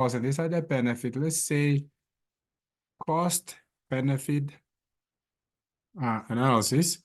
and these are the benefit. Let's say cost benefit analysis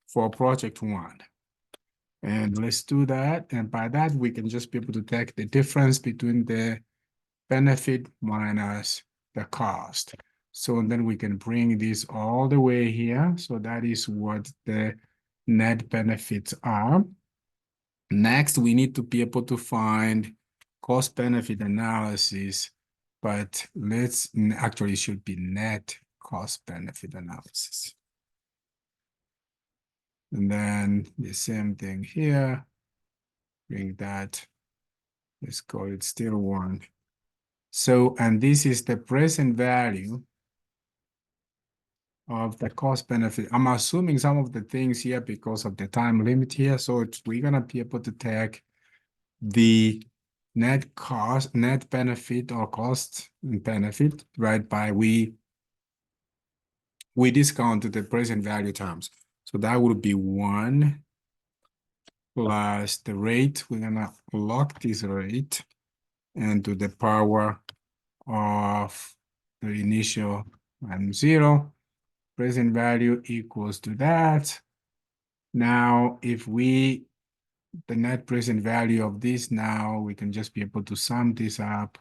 for project one. And let's do that. And by that, we can just be able to take the difference between the benefit minus the cost. So then we can bring this all the way here. So that is what the net benefits are. Next, we need to be able to find cost benefit analysis, but let's actually should be net cost benefit analysis. And then the same thing here, bring that, let's call it still one. So, and this is the present value of the cost benefit. I'm assuming some of the things here because of the time limit here. So we're gonna be able to take the net cost, net benefit or cost benefit, right? By we discount the present value terms. So that would be 1 plus the rate. We're gonna lock this rate and to the power of the initial and 0. Present value equals to that. Now, if the net present value of this now, we can just be able to sum this up.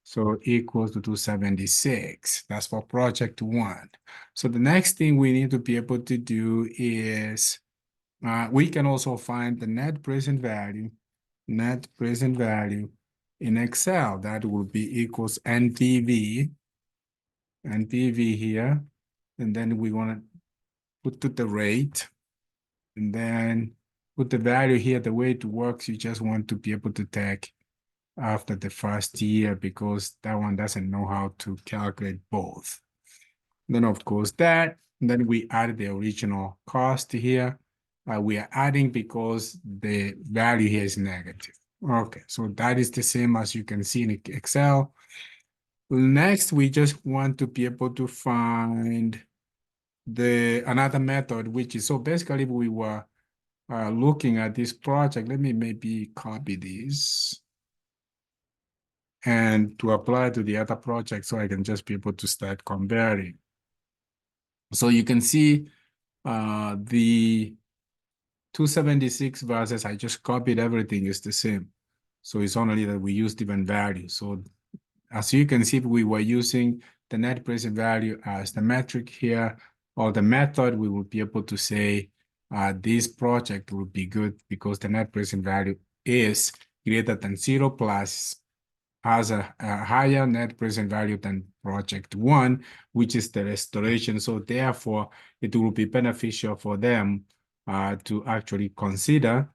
So equals to 276. That's for project one. So the next thing we need to be able to do is we can also find the net present value in Excel. That will be equals NPV here. And then we want to put to the rate and then put the value here. The way it works, you just want to be able to take after the first year because that one doesn't know how to calculate both. Then of course that, then we add the original cost here. We are adding because the value here is negative. Okay, so that is the same as you can see in Excel. Next, we just want to be able to find another method, which is, so basically we were looking at this project. Let me maybe copy this and to apply to the other project so I can just be able to start comparing. So you can see the 276 versus I just copied everything is the same. So it's only that we use different values. So as you can see, we were using the net present value as the metric here, or the method, we will be able to say this project will be good because the net present value is greater than 0 plus has a higher net present value than project one, which is the restoration. So therefore, it will be beneficial for them to actually consider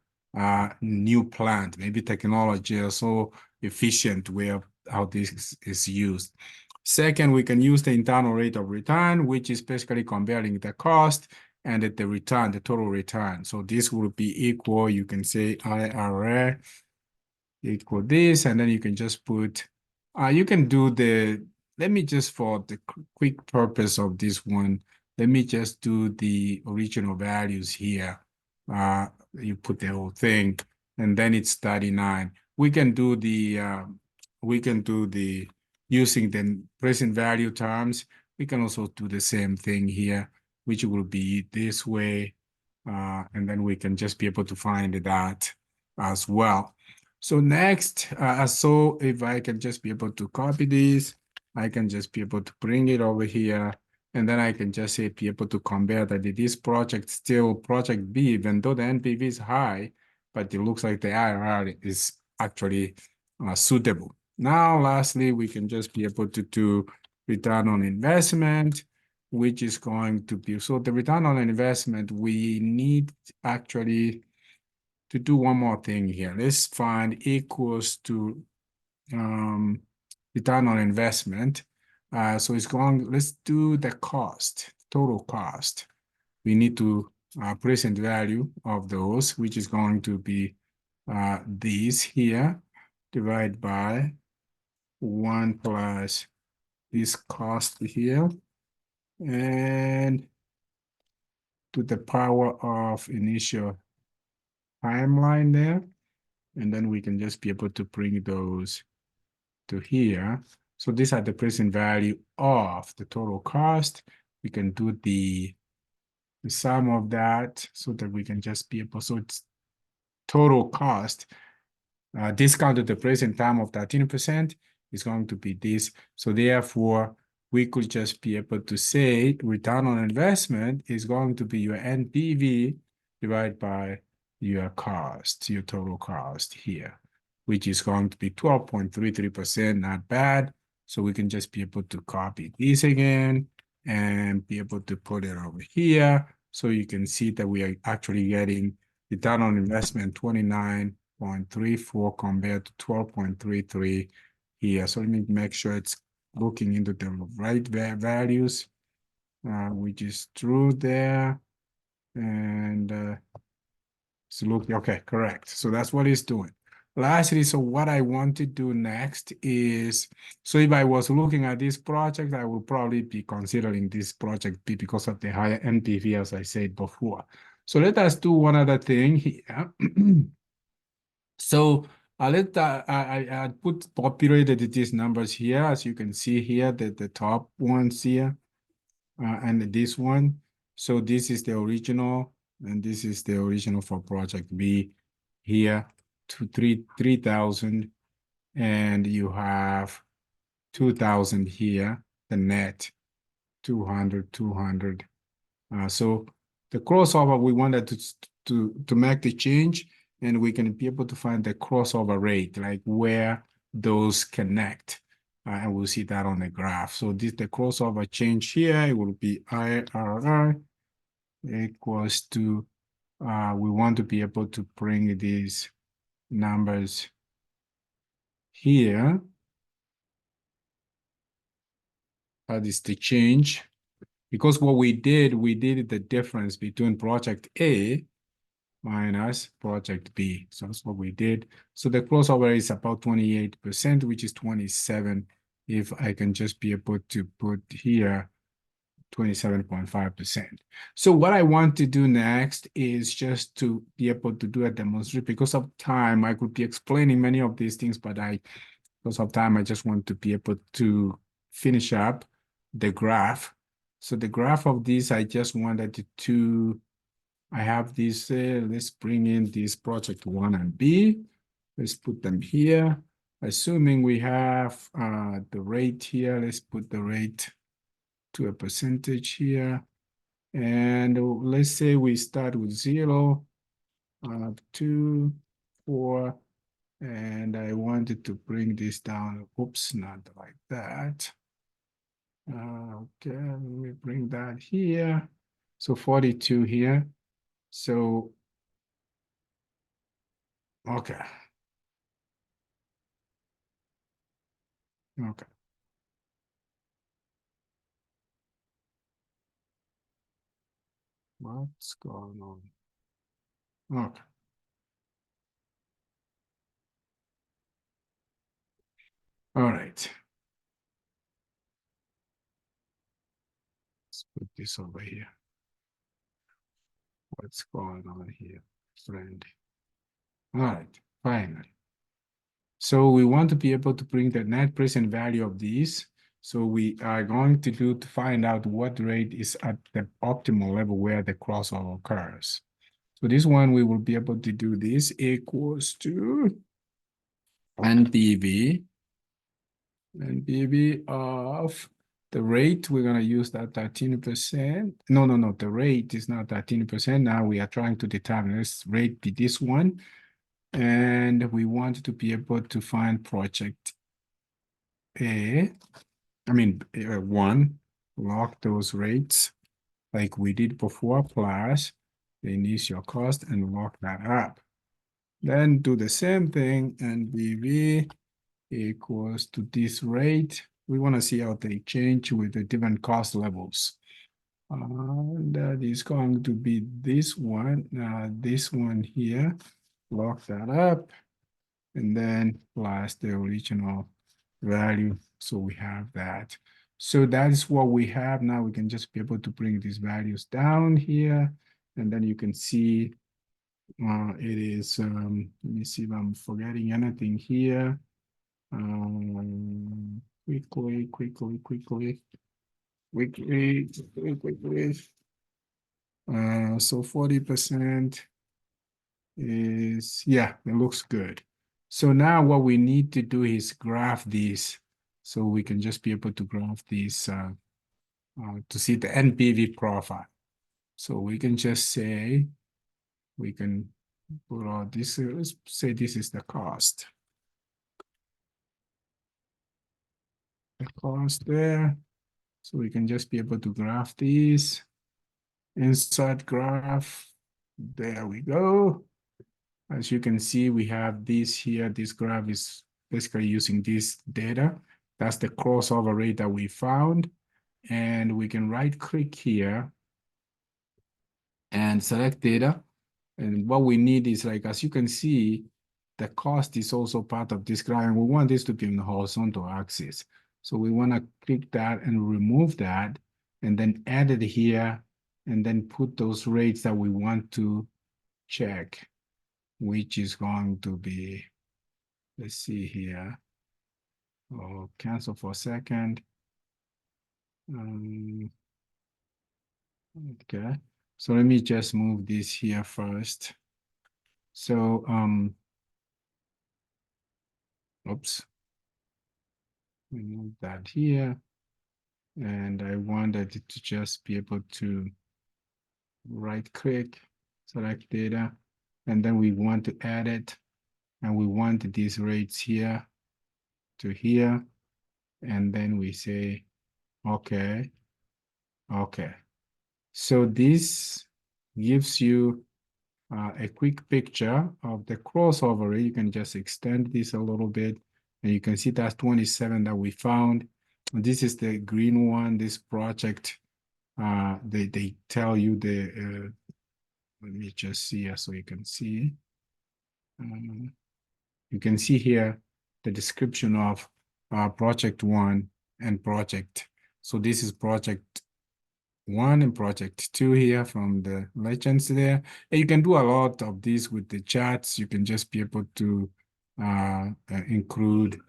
new plant, maybe technology or so efficient way of how this is used. Second, we can use the internal rate of return, which is basically comparing the cost and the return, the total return. So this will be equal, you can say IRR equal this, and then you can just put, you can do let me just, for the quick purpose of this one, let me just do the original values here. You put the whole thing, and then it's 39. We can do using the present value terms. We can also do the same thing here, which will be this way. And then we can just be able to find that as well. So next, so if I can just be able to copy this, I can just be able to bring it over here. And then I can just say, be able to compare that this project still project B, even though the NPV is high, but it looks like the IRR is actually suitable. Now, lastly, we can just be able to do return on investment, which is going to be, so the return on investment, we need actually to do one more thing here. Let's find equals to return on investment. So it's going, let's do the cost, total cost. We need to present value of those, which is going to be this here, divided by 1 plus this cost here, and to the power of initial timeline there. And then we can just be able to bring those to here. So these are the present value of the total cost. We can do the sum of that so that we can just be able, so it's total cost discounted the present time of 13% is going to be this. So therefore, we could just be able to say return on investment is going to be your NPV divided by your cost, your total cost here, which is going to be 12.33%, not bad. So we can just be able to copy this again and be able to put it over here. So you can see that we are actually getting return on investment 29.34 compared to 12.33 here. So let me make sure it's looking into the right values, which is true there. And it's looking, okay, correct. So that's what it's doing. Lastly, so what I want to do next is, so if I was looking at this project, I would probably be considering this project because of the higher NPV, as I said before. So let us do one other thing here. So I put populated these numbers here, as you can see here, the top ones here, and this one. So this is the original, and this is the original for project B here to 3,000, and you have 2,000 here, the net 200, 200. So the crossover, we wanted to make the change, and we can be able to find the crossover rate, like where those connect. And we'll see that on the graph. So this the crossover change here, it will be IRR equals to, we want to be able to bring these numbers here. That is the change. Because what we did the difference between project A minus project B. So that's what we did. So the crossover is about 28%, which is 27. If I can just be able to put here 27.5%. So what I want to do next is just to be able to do a demonstration. Because of time, I could be explaining many of these things, but because of time, I just want to be able to finish up the graph. So the graph of this, I just wanted to, I have this, let's bring in this project 1 and B. Let's put them here. Assuming we have the rate here, let's put the rate to a percentage here. And let's say we start with 0, 2, 4, and I wanted to bring this down. Oops, not like that. Okay, let me bring that here. So 42 here. So, okay. Okay. What's going on? Okay. All right. Let's put this over here. What's going on here, friend? All right, finally. So we want to be able to bring the net present value of these. So we are going to do to find out what rate is at the optimal level where the crossover occurs. So this one, we will be able to do this equals to NPV of the rate. We're going to use that 13%. No, the rate is not 13%. Now we are trying to determine this rate be this one. And we want to be able to find project A, I mean, 1, log those rates like we did before, plus the initial cost, and log that up. Then do the same thing, and BV equals to this rate. We want to see how they change with the different cost levels. That is going to be this one here, log that up, and then plus the original value. So we have that. So that is what we have. Now we can just be able to bring these values down here. And then you can see it is, let me see if I'm forgetting anything here. Quickly. So 40% is, yeah, it looks good. So now what we need to do is graph these. So we can just be able to graph these to see the NPV profile. So we can just say, we can put all this, let's say this is the cost. The cost there. So we can just be able to graph these. Insert graph. There we go. As you can see, we have this here. This graph is basically using this data. That's the crossover rate that we found. And we can right click here and select data. And what we need is, like, as you can see, the cost is also part of this graph. And we want this to be on the horizontal axis. So we want to click that and remove that and then add it here and then put those rates that we want to check, which is going to be, let's see here. Oh, cancel for a second. Okay. So let me just move this here first. So, oops. Remove that here. And I wanted it to just be able to right click, select data, and then we want to add it. And we want these rates here to here. And then we say, okay. So this gives you a quick picture of the crossover rate. You can just extend this a little bit, and you can see that's 27 that we found. And this is the green one, this project. They tell you the, let me just see so you can see. You can see here the description of project 1 and project. So this is project 1 and project 2 here from the legends there. And you can do a lot of this with the charts. You can just be able to include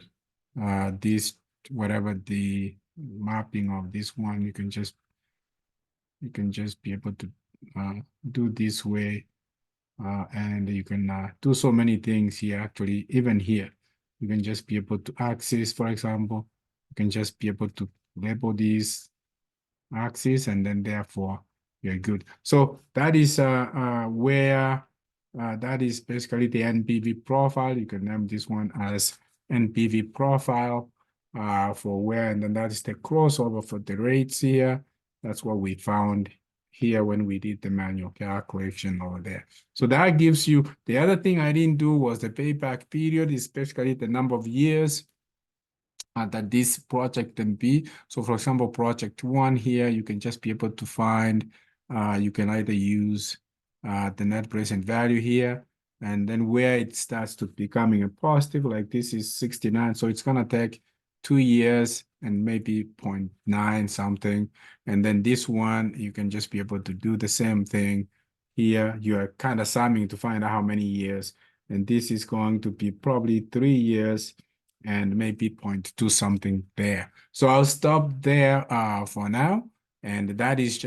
this, whatever the mapping of this one, you can just be able to do this way. And you can do so many things here, actually, even here. You can just be able to access, for example, you can just be able to label these axis, and then therefore you're good. So that is where that is basically the NPV profile. You can name this one as NPV profile for where, and then that is the crossover for the rates here. That's what we found here when we did the manual calculation over there. So that gives you, the other thing I didn't do was the payback period, is basically the number of years that this project can be. So for example, project 1 here, you can just be able to find, you can either use the net present value here, and then where it starts to becoming a positive, like this is 69. So it's gonna take 2 years and maybe 0.9 something. And then this one, you can just be able to do the same thing here. You are kind of summing to find out how many years. And this is going to be probably 3 years and maybe 0.2 something there. So I'll stop there for now. And that is just